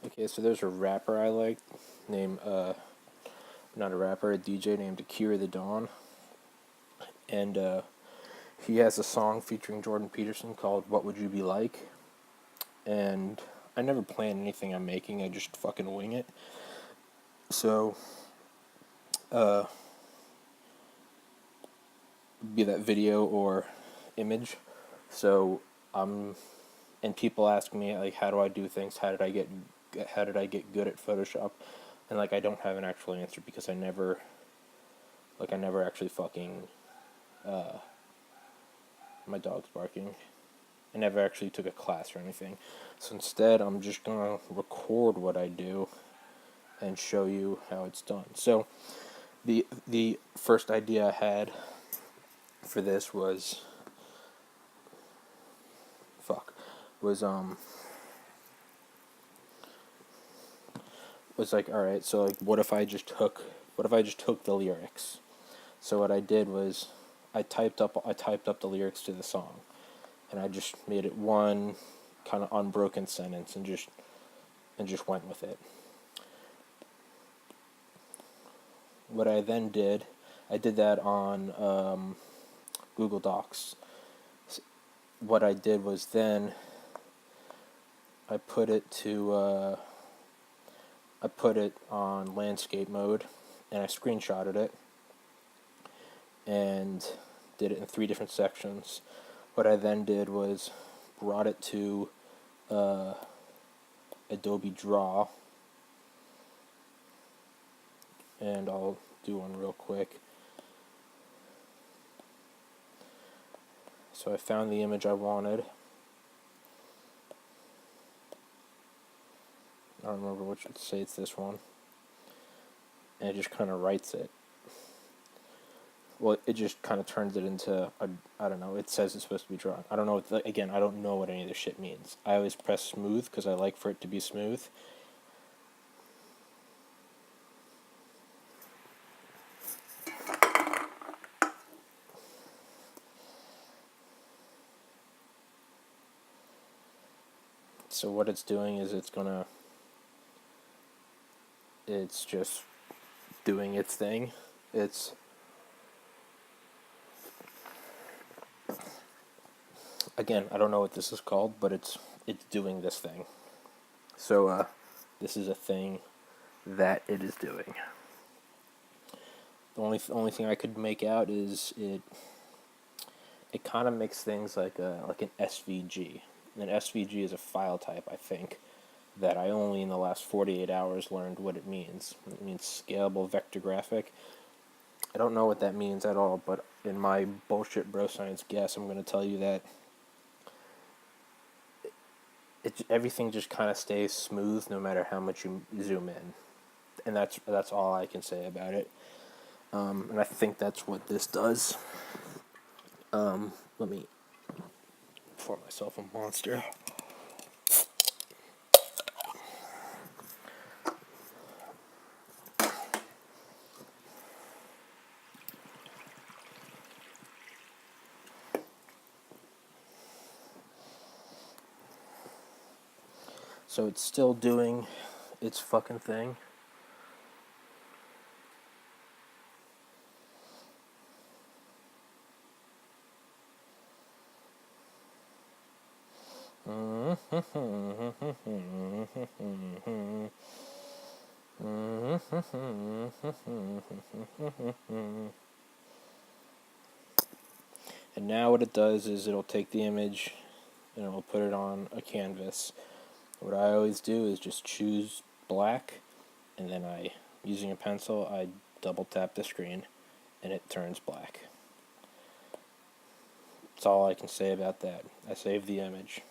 Okay, so there's a rapper I like named, not a rapper, a DJ named Akira the Dawn. And he has a song featuring Jordan Peterson called What Would You Be Like? And I never plan anything I'm making, I just fucking wing it. So, uh, be that video or image. So, and people ask me like, how do I do things? How did I get good at Photoshop? And like, I don't have an actual answer because I never actually fucking. My dog's barking. I never actually took a class or anything. So instead, I'm just gonna record what I do and show you how it's done. So the first idea I had for this was fuck was was like, all right, so like what if I just took the lyrics? So what I did was I typed up the lyrics to the song, and I just made it one kind of unbroken sentence and just went with it. What I then did, I did that on Google Docs. What I did was then I put it to I put it on landscape mode, and I screenshotted it and did it in 3 different sections. What I then did was brought it to Adobe Draw, and I'll do one real quick. So I found the image I wanted. I don't remember which. Let's say it's this one, and it just kind of writes it. Well, it just kind of turns it into I don't know. It says it's supposed to be drawn. I don't know. Again, I don't know what any of this shit means. I always press smooth because I like for it to be smooth. So what it's doing is it's just doing its thing. It's again, I don't know what this is called, but it's doing this thing. So this is a thing that it is doing. The only thing I could make out is it kind of makes things like an SVG. An SVG is a file type, I think, that I only in the last 48 hours learned what it means. It means scalable vector graphic. I don't know what that means at all, but in my bullshit bro science guess, I'm going to tell you that everything just kind of stays smooth no matter how much you zoom in, and that's all I can say about it. And I think that's what this does. Let me pour myself a monster. So it's still doing its fucking thing. And now what it does is it'll take the image and it'll put it on a canvas. What I always do is just choose black, and then using a pencil, I double tap the screen and it turns black. That's all I can say about that. I saved the image.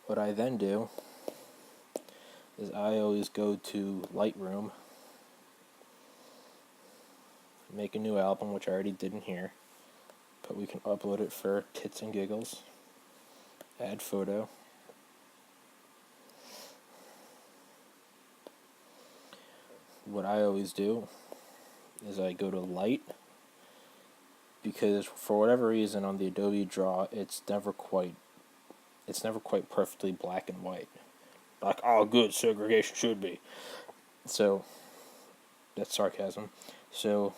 What I then do is I always go to Lightroom, make a new album, which I already did in here, but we can upload it for tits and giggles, add photo, what I always do is I go to light, because for whatever reason on the Adobe Draw it's never quite perfectly black and white. Like, oh, good segregation should be. So that's sarcasm. So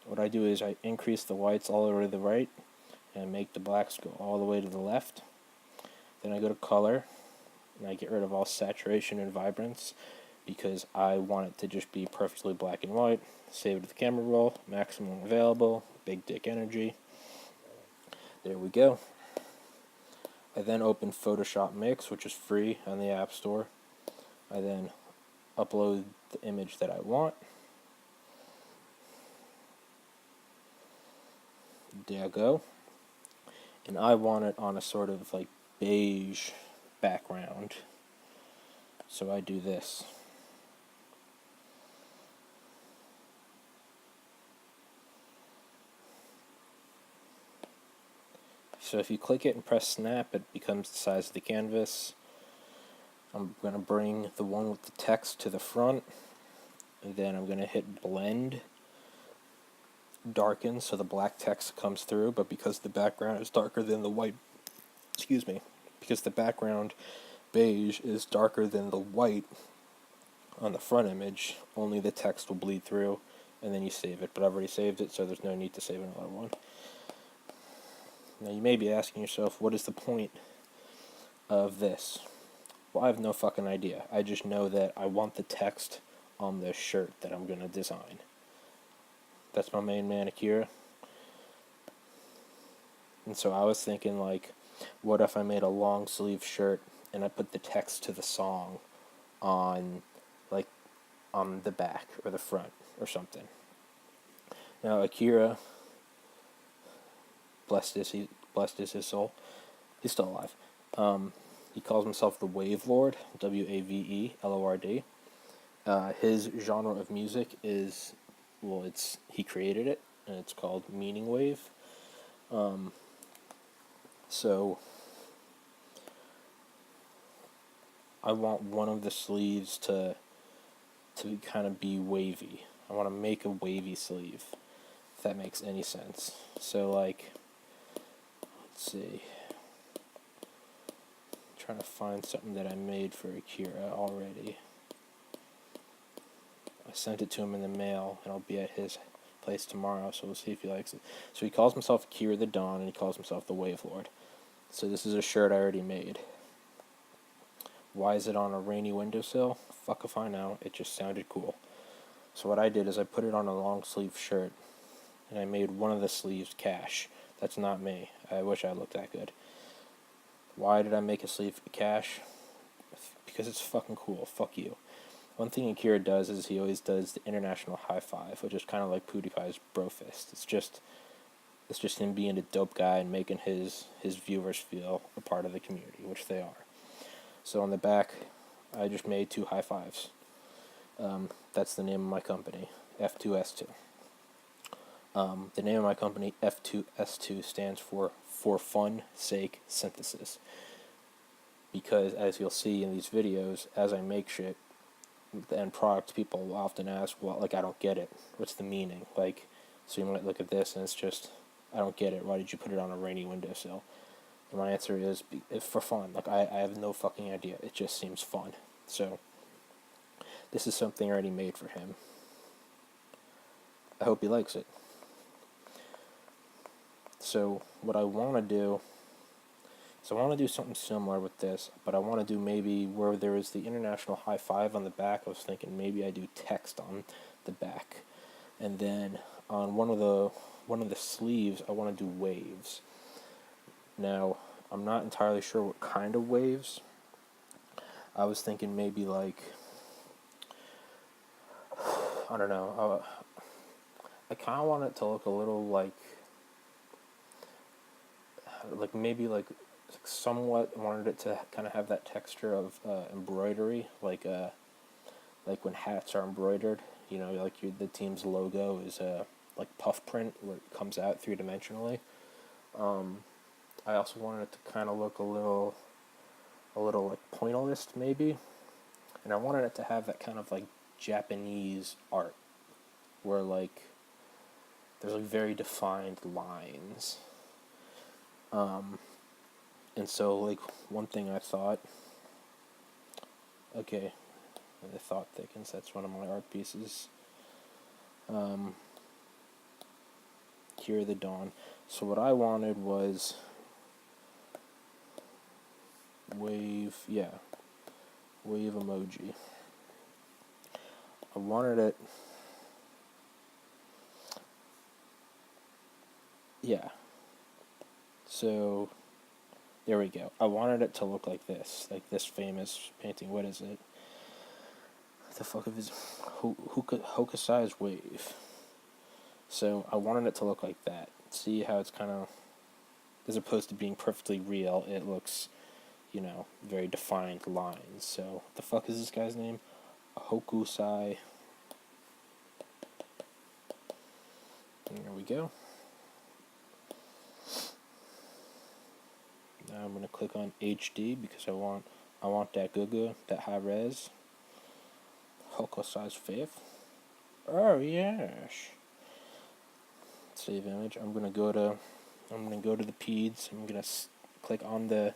what I do is I increase the whites all the way to the right and make the blacks go all the way to the left. Then I go to color and I get rid of all saturation and vibrance because I want it to just be perfectly black and white. Save it to the camera roll, maximum available, big dick energy. There we go. I then open Photoshop Mix, which is free on the App Store. I then upload the image that I want. There I go. And I want it on a sort of like beige background. So I do this. So if you click it and press snap, it becomes the size of the canvas. I'm going to bring the one with the text to the front, and then I'm going to hit blend, darken so the black text comes through, but because the background is darker than the white, because the background beige is darker than the white on the front image, only the text will bleed through, and then you save it. But I've already saved it, so there's no need to save another one. Now you may be asking yourself, what is the point of this? Well, I have no fucking idea. I just know that I want the text on this shirt that I'm going to design. That's my main man, Akira. And so I was thinking, like, what if I made a long sleeve shirt and I put the text to the song on, like, on the back or the front or something. Now, Akira, blessed is his soul, he's still alive. He calls himself the Wave Lord, WAVELORD. His genre of music is, well, he created it, and it's called Meaning Wave. So I want one of the sleeves to kind of be wavy. I want to make a wavy sleeve, if that makes any sense. So, like, let's see. I'm trying to find something that I made for Akira already. I sent it to him in the mail, and I'll be at his place tomorrow, so we'll see if he likes it. So he calls himself Akira the Dawn, and he calls himself the Wave Lord. So this is a shirt I already made. Why is it on a rainy windowsill? Fuck if I know. It just sounded cool. So what I did is I put it on a long sleeve shirt, and I made one of the sleeves cash. That's not me. I wish I looked that good. Why did I make a sleeve cash? Because it's fucking cool. Fuck you. One thing Akira does is he always does the international high five, which is kind of like PewDiePie's bro fist. It's just him being a dope guy and making his viewers feel a part of the community, which they are. So on the back, I just made 2 high fives. That's the name of my company, F2S2. The name of my company, F2S2, stands for Fun Sake Synthesis. Because as you'll see in these videos, as I make shit, the end product, people will often ask, well, like, I don't get it. What's the meaning? Like, so you might look at this and it's just, I don't get it. Why did you put it on a rainy windowsill? And my answer is for fun. Like, I have no fucking idea. It just seems fun. So this is something I already made for him. I hope he likes it. So what I want to do is I want to do something similar with this, but I want to do maybe where there is the international high five on the back. I was thinking maybe I do text on the back, and then on one of the sleeves I want to do waves. Now I'm not entirely sure what kind of waves. I was thinking maybe like, I don't know. I kind of want it to look a little like maybe like somewhat wanted it to kind of have that texture of embroidery, like when hats are embroidered. You know, like the team's logo is like puff print where it comes out 3-dimensionally. I also wanted it to kind of look a little like pointillist maybe, and I wanted it to have that kind of like Japanese art, where like there's like very defined lines. And so like one thing I thought, okay, the thought thickens. That's one of my art pieces. Here the Dawn. So what I wanted was wave emoji. I wanted it, yeah. So there we go. I wanted it to look like this famous painting. What is it? What the fuck is Hokusai's wave? So I wanted it to look like that. See how it's kind of, as opposed to being perfectly real, it looks, very defined lines. So what the fuck is this guy's name? Hokusai. And there we go. Now I'm gonna click on HD because I want that good, that high res. Hokusai's fifth. Oh yes. Save image. I'm gonna go to the peds. I'm gonna click on the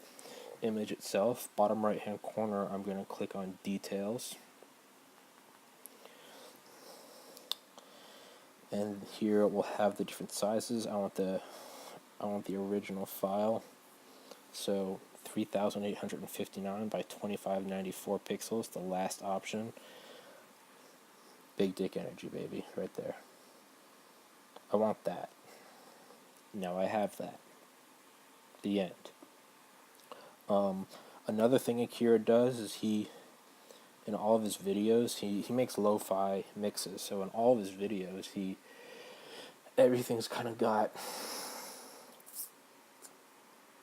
image itself. Bottom right hand corner, I'm gonna click on details. And here it will have the different sizes. I want the original file. So 3,859 by 2,594 pixels, the last option. Big dick energy, baby, right there. I want that. Now I have that. The end. Another thing Akira does is in all of his videos, he makes lo-fi mixes. So in all of his videos, everything's kind of got,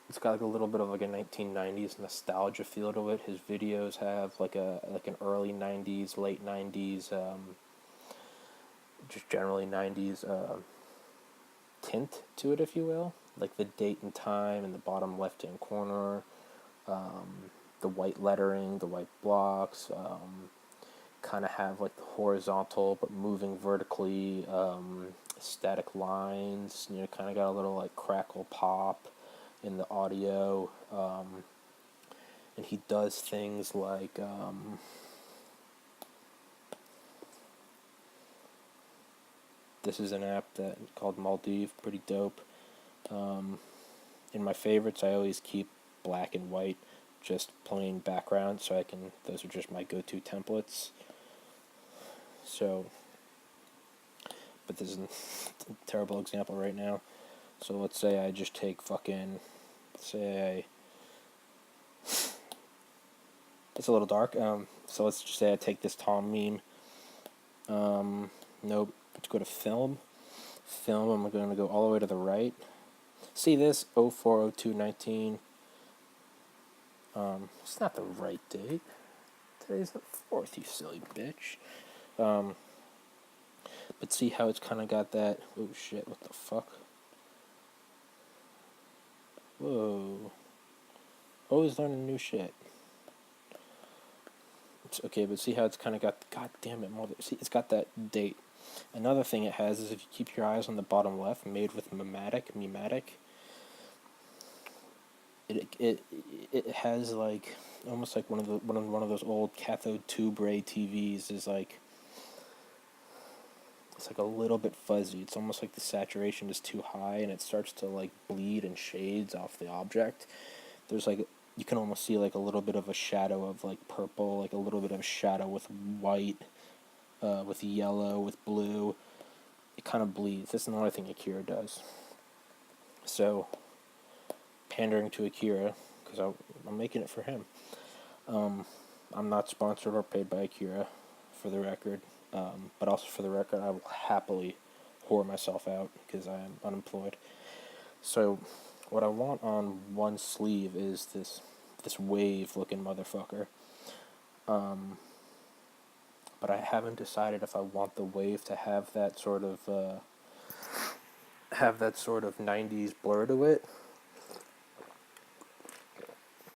it's got like a little bit of like a 1990s nostalgia feel to it. His videos have like an early 90s, late 90s, just generally 90s tint to it, if you will. Like the date and time in the bottom left-hand corner, the white lettering, the white blocks, kind of have like the horizontal but moving vertically, static lines, kind of got a little like crackle pop in the audio, and he does things like, this is an app that called Maldive, pretty dope. In my favorites, I always keep black and white, just plain background, so those are just my go-to templates. So, but this is a terrible example right now. So let's say I just take it's a little dark, so let's just say I take this Tom meme, nope, let's go to film, I'm going to go all the way to the right. See this, 04/02/19, it's not the right date, today's the 4th, you silly bitch. But see how it's kind of got that, oh shit, what the fuck, whoa, always learning new shit. It's okay, but see how it's kind of got, god damn it, see, it's got that date. Another thing it has is if you keep your eyes on the bottom left, made with Mematic, it has like almost like one of those old cathode tube ray TVs is like, it's like a little bit fuzzy. It's almost like the saturation is too high and it starts to like bleed and shades off the object. There's like, you can almost see like a little bit of a shadow of like purple, like a little bit of shadow with white, with yellow, with blue. It kind of bleeds. That's another thing Akira does. So, pandering to Akira, because I'm making it for him. I'm not sponsored or paid by Akira, for the record. But also for the record, I will happily whore myself out because I am unemployed. So, what I want on one sleeve is this wave-looking motherfucker. But I haven't decided if I want the wave to have that sort of 90s blur to it,